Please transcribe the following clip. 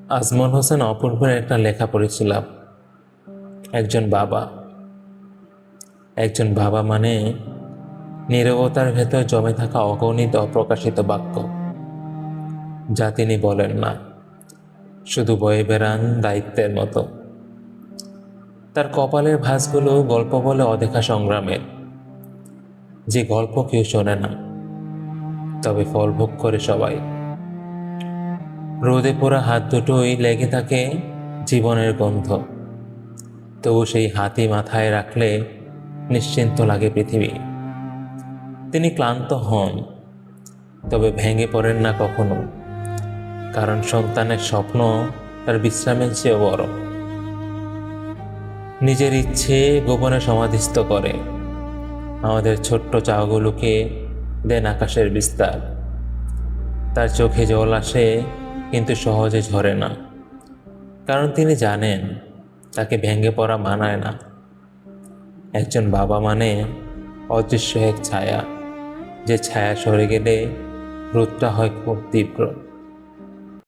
আজমল হোসেন অপূর্বের একটা লেখা পড়েছিলাম। একজন বাবা একজন বাবা মানে নীরবতার ভেতর জমে থাকা অগণিত অপ্রকাশিত বাক্য, যা তিনি বলেন না, শুধু বয়ে বেড়ান দায়িত্বের মতো। তার কপালের ভাঁজগুলো গল্প বলে অদেখা সংগ্রামের, যে গল্প কেউ শোনে না, তবে ফল ভোগ করে সবাই। রোদে পোড়া হাত দুটোই লেগে থাকে জীবনের গন্ধ, তবু সেই হাতই মাথায় রাখলে নিশ্চিন্ত লাগে পৃথিবী। তিনি ক্লান্ত হন, তবে ভেঙে পড়েন না কখনো, কারণ সন্তানের স্বপ্ন তার বিশ্রামের চেয়ে বড়। নিজের ইচ্ছে গোপনে সমাধিস্থ করে, আমাদের ছোট্ট চাওগুলোকে দেন আকাশের বিস্তার। তার চোখে জল আসে, কিন্তু সহজে ঝরে না, কারণ তিনি জানেন তাকে ভেঙে পড়া মানায় না। একজন বাবা মানে অদৃশ্য এক ছায়া, যে ছায়া সরে গেলে রোদটা হয় খুব তীব্র।